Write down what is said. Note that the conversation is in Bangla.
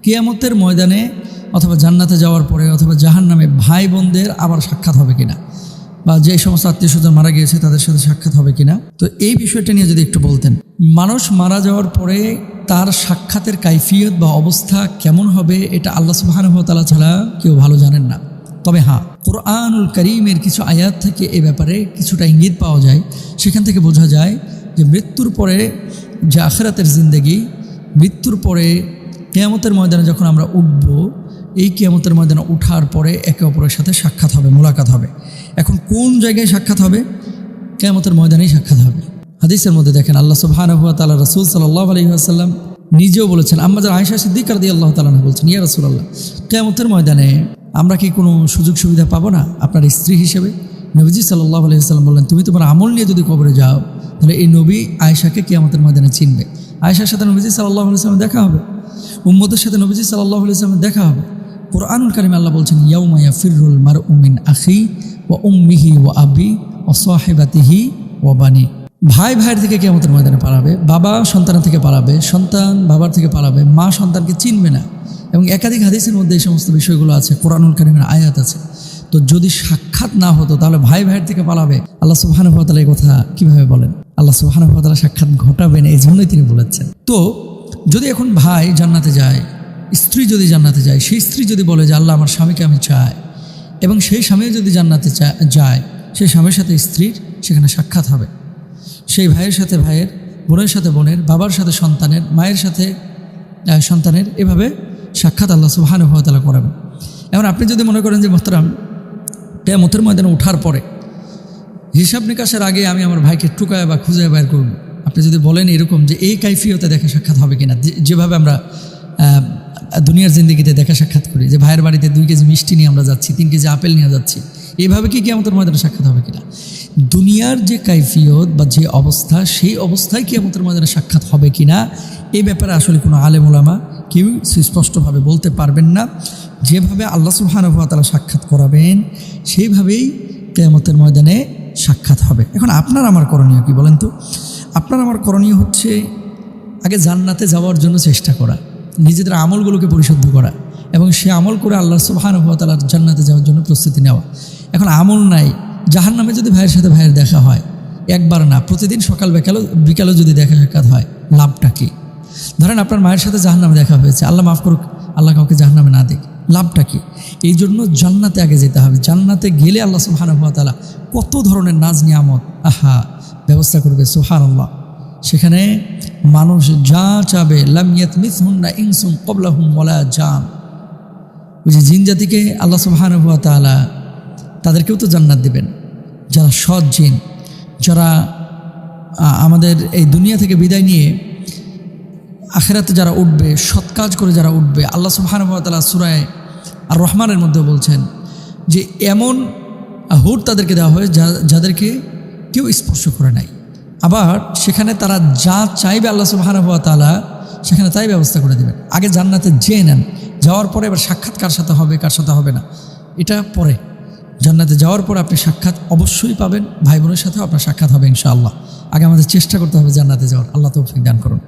কিয়ামতের ময়দানে অথবা জান্নাতে যাওয়ার পরে অথবা জাহান্নামে ভাই বোনদের আবার সাক্ষাৎ হবে কিনা, বা যে সমস্ত আত্মীয় স্বজন মারা গিয়েছে তাদের সাথে সাক্ষাৎ হবে কিনা। তো এই বিষয়টা নিয়ে যদি একটু বলতেন। মানুষ মারা যাওয়ার পরে তার সাক্ষাতের কাইফিয়ত বা অবস্থা কেমন হবে এটা আল্লাহ সুবহানাহু ওয়া তাআলা ছাড়া কেউ ভালো জানেন না। তবে হ্যাঁ, কোরআনুল কারীমের কিছু আয়াত থেকে এ ব্যাপারে কিছুটা ইঙ্গিত পাওয়া যায়। সেখান থেকে বোঝা যায় যে মৃত্যুর পরে যে আখিরাতের জিন্দেগি, মৃত্যুর পরে কিয়ামতের ময়দানে যখন আমরা উঠব, এই কিয়ামতের ময়দানে উঠার পরে একে অপরের সাথে সাক্ষাৎ হবে, মোলাকাত হবে। এখন কোন জায়গায় সাক্ষাৎ হবে? কিয়ামতের ময়দানেই সাক্ষাৎ হবে। হাদিসের মধ্যে দেখেন আল্লাহ সুবহানাহু ওয়া তাআলা রাসূল সাল্লাল্লাহু আলাইহি ওয়াসাল্লাম নিজেও বলেছেন, আম্মা আয়েশা সিদ্দিকা রাদিয়াল্লাহু তাআলা বলছেন, ইয়া রাসূলুল্লাহ, কিয়ামতের ময়দানে আমরা কি কোনো সুযোগ সুবিধা পাবো না আপনার স্ত্রী হিসেবে? নবীজি সাল্লাল্লাহু আলাইহি ওয়াসাল্লাম বললেন, তুমি তোমার আমল নিয়ে যদি কবরে যাও তাহলে এই নবী আয়েশাকে কিয়ামতের ময়দানে চিনবে। আয়েশার সাথে নবীজি সাল্লাল্লাহু আলাইহি ওয়াসাল্লাম দেখা হবে, উম্মতের সাথে নবীজি সাল্লাল্লাহু আলাইহি ওয়াসাল্লাম দেখা হবে। কোরআনুল কারীমে আল্লাহ বলছেন, ইয়াউমা ইয়াফিরুল মারউ মিন আখি ওয়া উম্মিহি ওয়া আবি ওয়া সাহিবাতিহি ওয়া বানি। ভাই ভাইয়ের থেকে কিয়ামতের ময়দানে পালাবে, বাবা সন্তানের থেকে পালাবে, সন্তান বাবার থেকে পালাবে, মা সন্তানকে চিনবে না। এবং একাধিক হাদিসের মধ্যে এই সমস্ত বিষয়গুলো আছে, কোরআনুল কারীমের আয়াত আছে। তো যদি সাক্ষাৎ না হতো তাহলে ভাই ভাইয়ের থেকে পালাবে। আল্লাহ সুবহানাহু ওয়া তাআলা এই কথা কিভাবে বলেন? আল্লাহ সুবহানাহু ওয়া তাআলা সাক্ষাৎ ঘটাবেন, এই জন্যই তিনি বলেছেন। তো যদি এখন ভাই জান্নাতে যায়, স্ত্রী যদি জান্নাতে যায়, সেই স্ত্রী যদি বলে যে আল্লাহ আমার স্বামীকে আমি চাই, এবং সেই স্বামী যদি জান্নাতে যায়, সেই স্বামীর সাথে স্ত্রীর সেখানে সাক্ষাৎ হবে। সেই ভাইয়ের সাথে ভাইয়ের, বোনের সাথে বোনের, বাবার সাথে সন্তানের, মায়ের সাথে সন্তানের, এভাবে সাক্ষাৎ আল্লাহ সুবহানাহু ওয়া তাআলা করাবেন। এখন আপনি যদি মনে করেন যে মোহতারাম, কিয়ামতের ময়দানে ওঠার পরে হিসাব নিকাশের আগে আমি আমার ভাইকে টুকায় বা খুঁজে বের করব, আপনি যদি বলেন এরকম যে এই কাইফিয়তে দেখা সাক্ষাৎ হবে কিনা, যেভাবে আমরা দুনিয়ার জিন্দেগিতে দেখা সাক্ষাৎ করি, যে ভাইয়ের বাড়িতে 2 কেজি মিষ্টি নিয়ে আমরা যাচ্ছি, 3 কেজি আপেল নিয়ে যাচ্ছি, এইভাবে কি কিয়ামতের ময়দানে সাক্ষাৎ হবে কিনা? দুনিয়ার যে কাইফিয়ত বা যে অবস্থা, সেই অবস্থায় কিয়ামতের ময়দানে সাক্ষাৎ হবে কিনা, এই ব্যাপারে আসলে কোনো আলেম ওলামা কেউ সুস্পষ্টভাবে বলতে পারবেন না। যেভাবে আল্লাহ সুবহানাহু ওয়া তাআলা সাক্ষাৎ করাবেন, সেইভাবেই কিয়ামতের ময়দানে সাক্ষাৎ হবে। এখন আপনার আমার করণীয় কি বলেন তো? আপনার আমার করণীয় হচ্ছে আগে জান্নাতে যাওয়ার জন্য চেষ্টা করা, নিজেদের আমলগুলোকে পরিশুদ্ধ করা, এবং সে আমল করে আল্লাহ সুবহানাহু ওয়া তাআলার জান্নাতে যাওয়ার জন্য প্রস্তুতি নেওয়া। এখন আমল নাই, জাহান্নামে যদি ভাইয়ের সাথে ভাইয়ের দেখা হয়, একবার না, প্রতিদিন সকাল বিকালও যদি দেখা সাক্ষাৎ হয়, লাভটা কি? ধরেন আপনার মায়ের সাথে জাহান্নামে দেখা হয়েছে, আল্লাহ মাফ করুক, আল্লাহ কাউকে জাহান্নামে না দেখ, লাভটা কি? এই জন্য জান্নাতে আগে যেতে হবে। জান্নাতে গেলে আল্লাহ সুবহানাহু ওয়া তাআলা কত ধরনের নাজ নিয়ামত ব্যবস্থা করবে, সুবহানাল্লাহ। সেখানে মানুষ যা চাবে, লাম ইয়াতমিসহুন্না ইনসুন ক্বাবলাহুম ওয়ালা জান। ওই যে জিন জাতিকে আল্লাহ সুবহানাহু ওয়া তাআলা তাদেরকেও তো জান্নাত দেবেন, যারা সৎ জিন, যারা আমাদের এই দুনিয়া থেকে বিদায় নিয়ে আখিরাতে যারা উঠবে, সৎ কাজ করে যারা উঠবে, আল্লাহ সুবহানাহু ওয়া তাআলা সূরা আর রহমানের মধ্যে বলছেন যে এমন হুর তাদেরকে দেওয়া হয় যাদেরকে কেউ স্পর্শ করে নাই। আবার সেখানে তারা যা চাইবে আল্লাহ সুবহানাহু ওয়া তাআলা সেখানে তাই ব্যবস্থা করে দেবেন। আগে জান্নাতে যেয়ে নেন, যাওয়ার পরে এবার সাক্ষাৎ কার সাথে হবে কার সাথে হবে না এটা পরে। জান্নাতে যাওয়ার পর আপনি সাক্ষাৎ অবশ্যই পাবেন, ভাই বোনের সাথেও আপনার সাক্ষাৎ হবে ইনশাআল্লাহ। আগে আমাদের চেষ্টা করতে হবে জান্নাতে যাওয়ার। আল্লাহ তৌফিক দান করুন।